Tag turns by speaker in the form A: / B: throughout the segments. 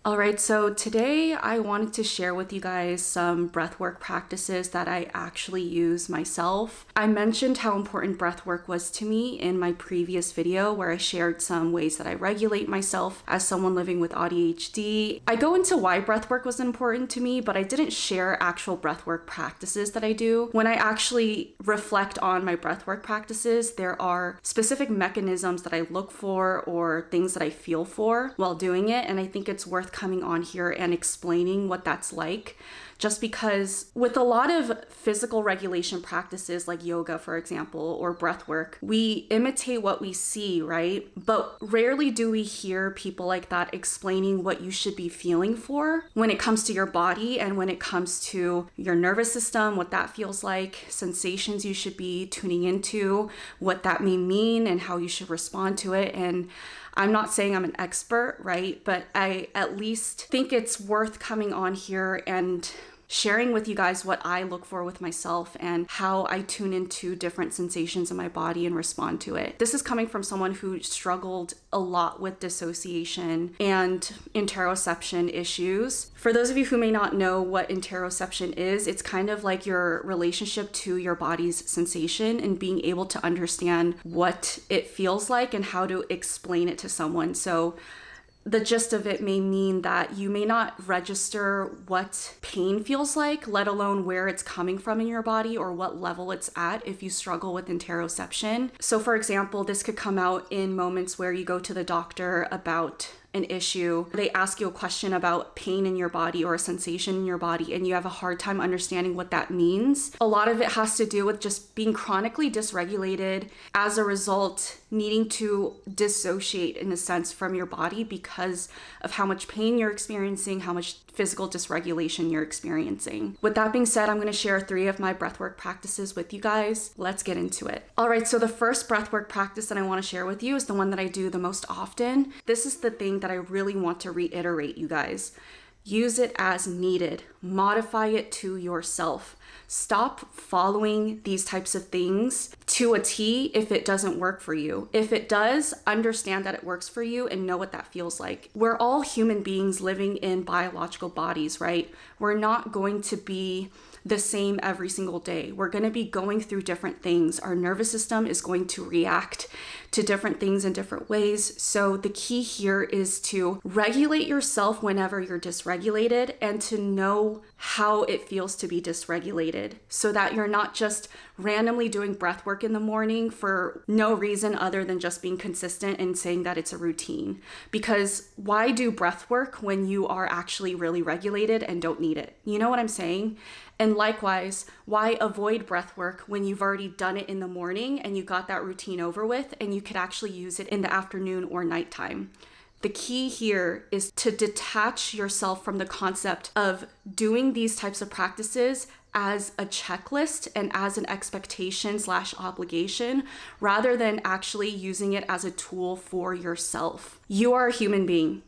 A: All right, so today I wanted to share with you guys some breathwork practices that I actually use myself. I mentioned how important breathwork was to me in my previous video where I shared some ways that I regulate myself as someone living with ADHD. I go into why breathwork was important to me, but I didn't share actual breathwork practices that I do. When I actually reflect on my breathwork practices, there are specific mechanisms that I look for or things that I feel for while doing it, and I think it's worth coming on here and explaining what that's like, just because with a lot of physical regulation practices like yoga, for example, or breath work, we imitate what we see, right? But rarely do we hear people like that explaining what you should be feeling for when it comes to your body and when it comes to your nervous system, what that feels like, sensations you should be tuning into, what that may mean and how you should respond to it. And I'm not saying I'm an expert, right? But I at least think it's worth coming on here and sharing with you guys what I look for with myself and how I tune into different sensations in my body and respond to it. This is coming from someone who struggled a lot with dissociation and interoception issues. For those of you who may not know what interoception is, it's kind of like your relationship to your body's sensation and being able to understand what it feels like and how to explain it to someone. So the gist of it may mean that you may not register what pain feels like, let alone where it's coming from in your body or what level it's at if you struggle with interoception. So for example, this could come out in moments where you go to the doctor about an issue. They ask you a question about pain in your body or a sensation in your body, and you have a hard time understanding what that means. A lot of it has to do with just being chronically dysregulated, as a result, needing to dissociate in a sense from your body because of how much pain you're experiencing, how much physical dysregulation you're experiencing. With that being said, I'm going to share 3 of my breathwork practices with you guys. Let's get into it. All right, so the first breathwork practice that I want to share with you is the one that I do the most often. This is the thing that I really want to reiterate, you guys. Use it as needed. Modify it to yourself. Stop following these types of things to a T if it doesn't work for you. If it does, understand that it works for you and know what that feels like. We're all human beings living in biological bodies, right? We're not going to be the same every single day. We're going to be going through different things. Our nervous system is going to react to different things in different ways. So the key here is to regulate yourself whenever you're dysregulated and to know how it feels to be dysregulated so that you're not just randomly doing breath work in the morning for no reason other than just being consistent and saying that it's a routine. Because why do breath work when you are actually really regulated and don't need it? You know what I'm saying? And likewise, why avoid breath work when you've already done it in the morning and you got that routine over with and you could actually use it in the afternoon or nighttime? The key here is to detach yourself from the concept of doing these types of practices as a checklist and as an expectation/obligation, rather than actually using it as a tool for yourself. You are a human being.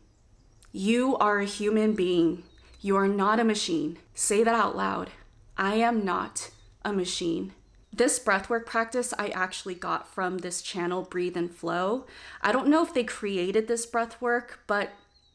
A: You are a human being. You are not a machine. Say that out loud. I am not a machine. This breathwork practice I actually got from this channel, Breathe and Flow. I don't know if they created this breathwork, but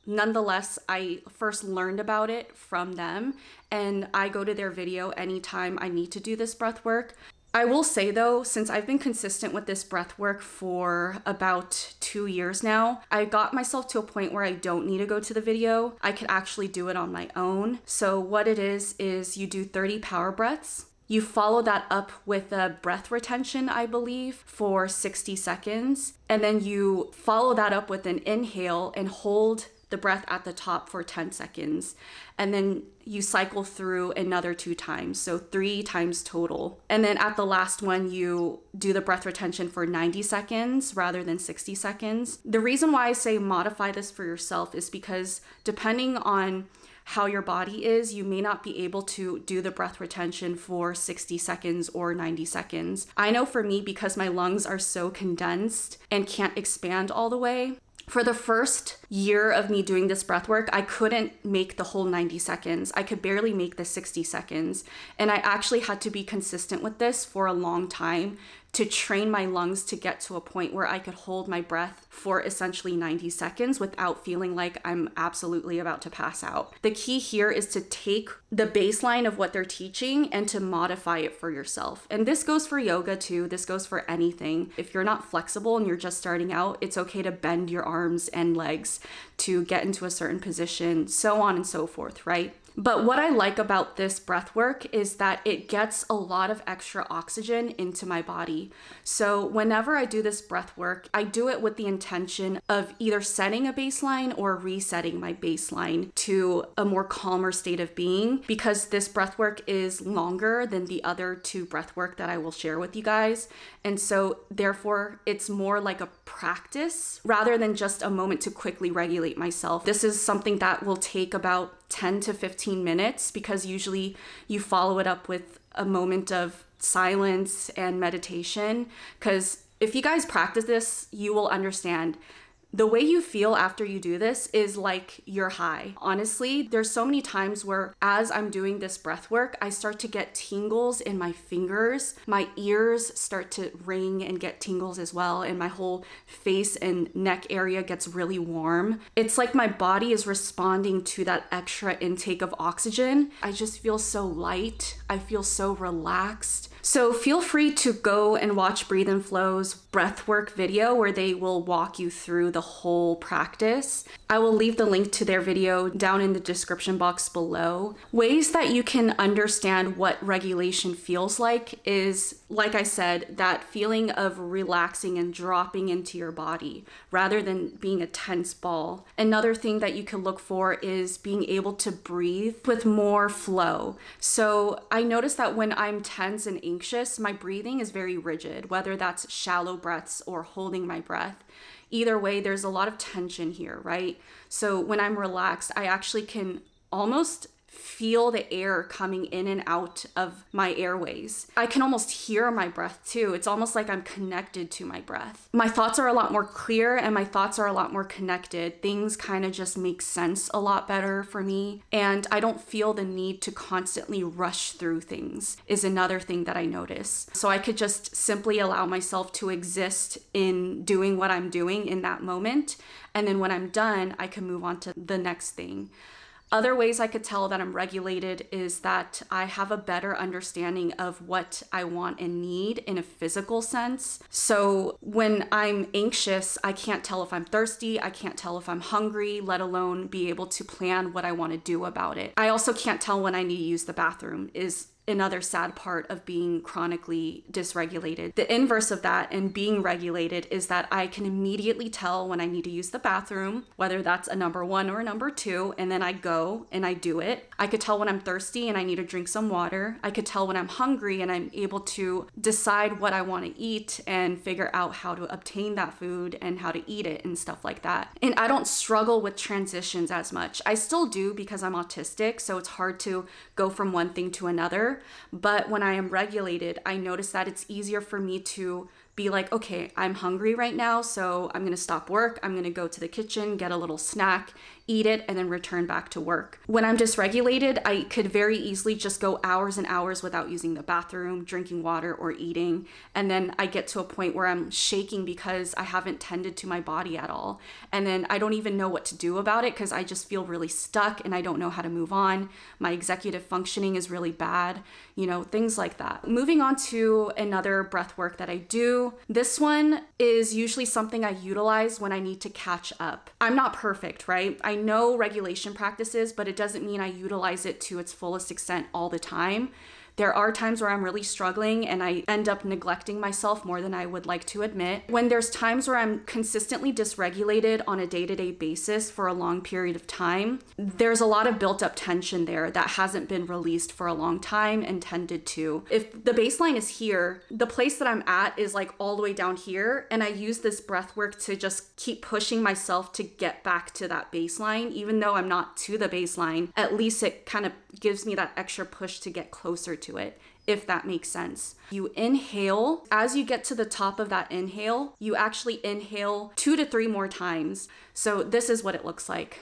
A: nonetheless, I first learned about it from them, and I go to their video anytime I need to do this breathwork. I will say though, since I've been consistent with this breath work for about 2 years now, I got myself to a point where I don't need to go to the video. I could actually do it on my own. So what it is you do 30 power breaths. You follow that up with a breath retention, I believe, for 60 seconds. And then you follow that up with an inhale and hold the breath at the top for 10 seconds. And then you cycle through another 2 times, so 3 times total. And then at the last one, you do the breath retention for 90 seconds rather than 60 seconds. The reason why I say modify this for yourself is because depending on how your body is, you may not be able to do the breath retention for 60 seconds or 90 seconds. I know for me, because my lungs are so condensed and can't expand all the way, for the first year of me doing this breath work, I couldn't make the whole 90 seconds. I could barely make the 60 seconds. And I actually had to be consistent with this for a long time to train my lungs to get to a point where I could hold my breath for essentially 90 seconds without feeling like I'm absolutely about to pass out. The key here is to take the baseline of what they're teaching and to modify it for yourself. And this goes for yoga too. This goes for anything. If you're not flexible and you're just starting out, it's okay to bend your arms and legs to get into a certain position, so on and so forth, right? But what I like about this breath work is that it gets a lot of extra oxygen into my body. So whenever I do this breath work, I do it with the intention of either setting a baseline or resetting my baseline to a more calmer state of being, because this breath work is longer than the other two breath work that I will share with you guys. And so therefore it's more like a practice rather than just a moment to quickly regulate myself. This is something that will take about 10 to 15 minutes, because usually you follow it up with a moment of silence and meditation. Because if you guys practice this, you will understand the way you feel after you do this is like you're high. Honestly, there's so many times where as I'm doing this breath work, I start to get tingles in my fingers. My ears start to ring and get tingles as well. And my whole face and neck area gets really warm. It's like my body is responding to that extra intake of oxygen. I just feel so light. I feel so relaxed. So feel free to go and watch Breathe and Flow's breathwork video where they will walk you through the whole practice. I will leave the link to their video down in the description box below. Ways that you can understand what regulation feels like is, like I said, that feeling of relaxing and dropping into your body rather than being a tense ball. Another thing that you can look for is being able to breathe with more flow. So I notice that when I'm tense and anxious, my breathing is very rigid, whether that's shallow breaths or holding my breath. Either way, there's a lot of tension here, right? So when I'm relaxed, I actually can almost feel the air coming in and out of my airways. I can almost hear my breath too. It's almost like I'm connected to my breath. My thoughts are a lot more clear and my thoughts are a lot more connected. Things kind of just make sense a lot better for me. And I don't feel the need to constantly rush through things is another thing that I notice. So I could just simply allow myself to exist in doing what I'm doing in that moment. And then when I'm done, I can move on to the next thing. Other ways I could tell that I'm regulated is that I have a better understanding of what I want and need in a physical sense. So when I'm anxious, I can't tell if I'm thirsty, I can't tell if I'm hungry, let alone be able to plan what I want to do about it. I also can't tell when I need to use the bathroom is another sad part of being chronically dysregulated. The inverse of that and being regulated is that I can immediately tell when I need to use the bathroom, whether that's a number 1 or a number 2, and then I go and I do it. I could tell when I'm thirsty and I need to drink some water. I could tell when I'm hungry and I'm able to decide what I want to eat and figure out how to obtain that food and how to eat it and stuff like that. And I don't struggle with transitions as much. I still do because I'm autistic, so it's hard to go from one thing to another. But when I am regulated, I notice that it's easier for me to be like, okay, I'm hungry right now, so I'm gonna stop work, I'm gonna go to the kitchen, get a little snack, eat it, and then return back to work. When I'm dysregulated, I could very easily just go hours and hours without using the bathroom, drinking water, or eating. And then I get to a point where I'm shaking because I haven't tended to my body at all. And then I don't even know what to do about it because I just feel really stuck and I don't know how to move on. My executive functioning is really bad, you know, things like that. Moving on to another breath work that I do. This one is usually something I utilize when I need to catch up. I'm not perfect, right? I know regulation practices, but it doesn't mean I utilize it to its fullest extent all the time. There are times where I'm really struggling and I end up neglecting myself more than I would like to admit. When there's times where I'm consistently dysregulated on a day-to-day basis for a long period of time, there's a lot of built-up tension there that hasn't been released for a long time and tended to. If the baseline is here, the place that I'm at is like all the way down here, and I use this breath work to just keep pushing myself to get back to that baseline. Even though I'm not to the baseline, at least it kind of gives me that extra push to get closer to it, if that makes sense. You inhale. As you get to the top of that inhale, you actually inhale 2 to 3 more times. So this is what it looks like.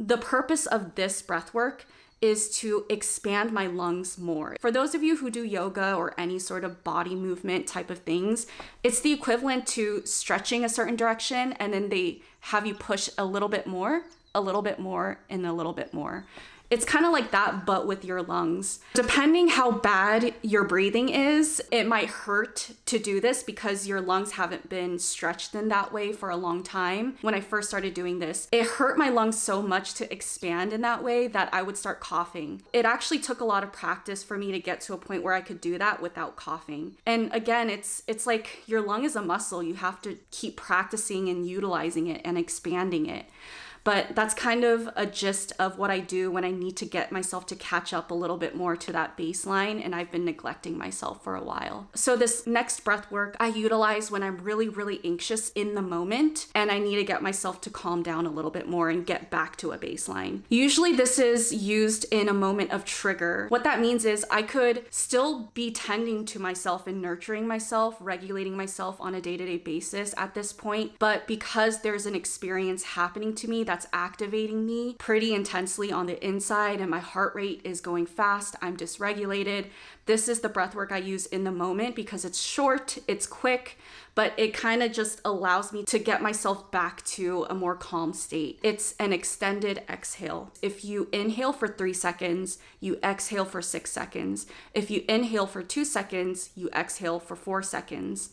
A: The purpose of this breath work is to expand my lungs more. For those of you who do yoga or any sort of body movement type of things, it's the equivalent to stretching a certain direction and then they have you push a little bit more, and a little bit more. It's kind of like that, but with your lungs. Depending how bad your breathing is, it might hurt to do this because your lungs haven't been stretched in that way for a long time. When I first started doing this, it hurt my lungs so much to expand in that way that I would start coughing. It actually took a lot of practice for me to get to a point where I could do that without coughing. And again, it's like your lung is a muscle. You have to keep practicing and utilizing it and expanding it. But that's kind of a gist of what I do when I need to get myself to catch up a little bit more to that baseline, and I've been neglecting myself for a while. So this next breath work I utilize when I'm really, really anxious in the moment, and I need to get myself to calm down a little bit more and get back to a baseline. Usually this is used in a moment of trigger. What that means is I could still be tending to myself and nurturing myself, regulating myself on a day-to-day basis at this point, but because there's an experience happening to me that's activating me pretty intensely on the inside and my heart rate is going fast, I'm dysregulated. This is the breath work I use in the moment because it's short, it's quick, but it kind of just allows me to get myself back to a more calm state. It's an extended exhale. If you inhale for 3 seconds, you exhale for 6 seconds. If you inhale for 2 seconds, you exhale for 4 seconds.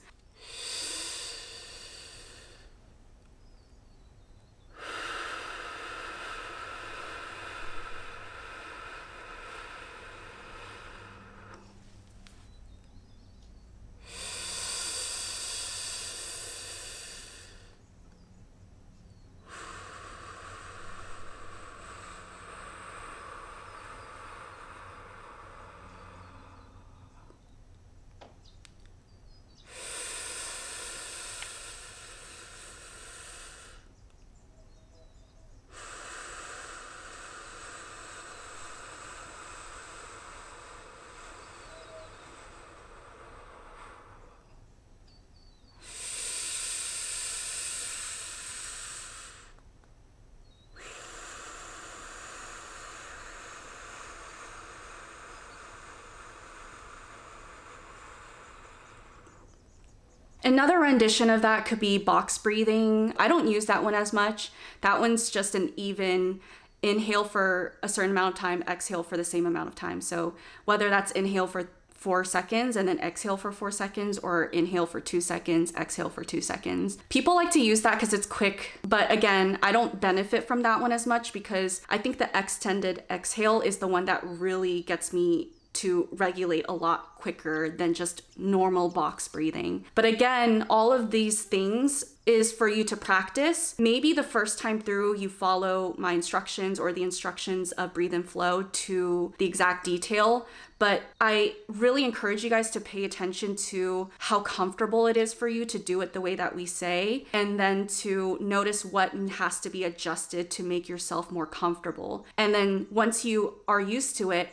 A: Another rendition of that could be box breathing. I don't use that one as much. That one's just an even inhale for a certain amount of time, exhale for the same amount of time. So whether that's inhale for 4 seconds and then exhale for 4 seconds, or inhale for 2 seconds, exhale for 2 seconds. People like to use that because it's quick, but again, I don't benefit from that one as much because I think the extended exhale is the one that really gets me to regulate a lot quicker than just normal box breathing. But again, all of these things is for you to practice. Maybe the first time through you follow my instructions or the instructions of Breathe and Flow to the exact detail, but I really encourage you guys to pay attention to how comfortable it is for you to do it the way that we say, and then to notice what has to be adjusted to make yourself more comfortable. And then once you are used to it,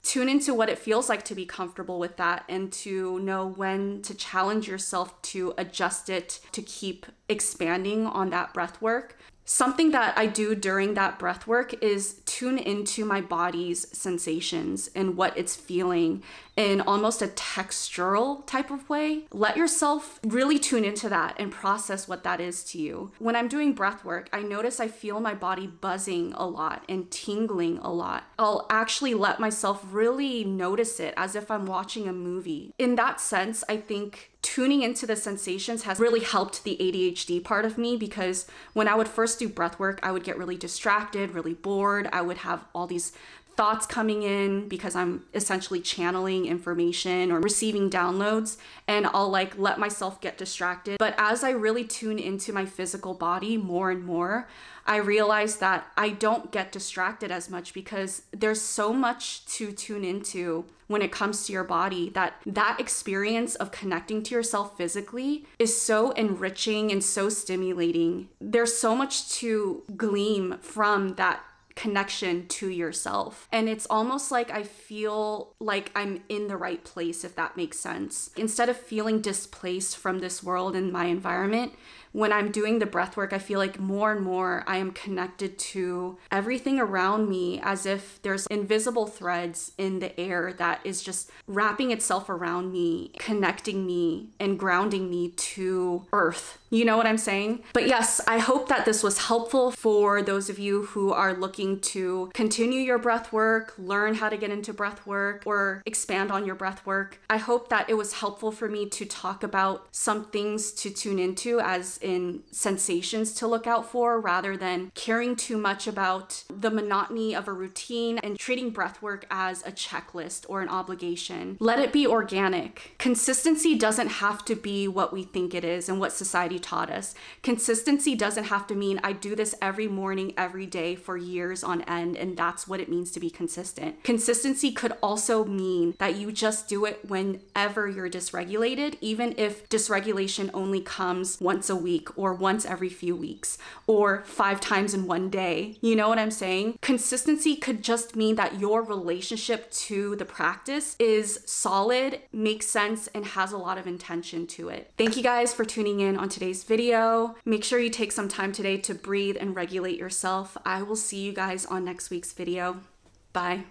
A: tune into what it feels like to be comfortable with that and to know when to challenge yourself to adjust it to keep expanding on that breath work. Something that I do during that breath work is tune into my body's sensations and what it's feeling in almost a textural type of way. Let yourself really tune into that and process what that is to you. When I'm doing breath work, I notice I feel my body buzzing a lot and tingling a lot. I'll actually let myself really notice it as if I'm watching a movie. In that sense, I think tuning into the sensations has really helped the ADHD part of me, because when I would first do breath work, I would get really distracted, really bored. I would have all these thoughts coming in because I'm essentially channeling information or receiving downloads, and I'll let myself get distracted. But as I really tune into my physical body more and more, I realize that I don't get distracted as much because there's so much to tune into when it comes to your body, that experience of connecting to yourself physically is so enriching and so stimulating. There's so much to glean from that connection to yourself. And it's almost like I feel like I'm in the right place, if that makes sense. Instead of feeling displaced from this world and my environment, when I'm doing the breath work, I feel like more and more I am connected to everything around me, as if there's invisible threads in the air that is just wrapping itself around me, connecting me and grounding me to earth. You know what I'm saying? But yes, I hope that this was helpful for those of you who are looking to continue your breath work, learn how to get into breath work, or expand on your breath work. I hope that it was helpful for me to talk about some things to tune into, as in sensations to look out for, rather than caring too much about the monotony of a routine and treating breath work as a checklist or an obligation. Let it be organic. Consistency doesn't have to be what we think it is and what society taught us. Consistency doesn't have to mean I do this every morning, every day for years on end, and that's what it means to be consistent. Consistency could also mean that you just do it whenever you're dysregulated, even if dysregulation only comes once a week or once every few weeks or 5 times in one day. You know what I'm saying? Consistency could just mean that your relationship to the practice is solid, makes sense, and has a lot of intention to it. Thank you guys for tuning in on today's video. Make sure you take some time today to breathe and regulate yourself. I will see you guys on next week's video. Bye.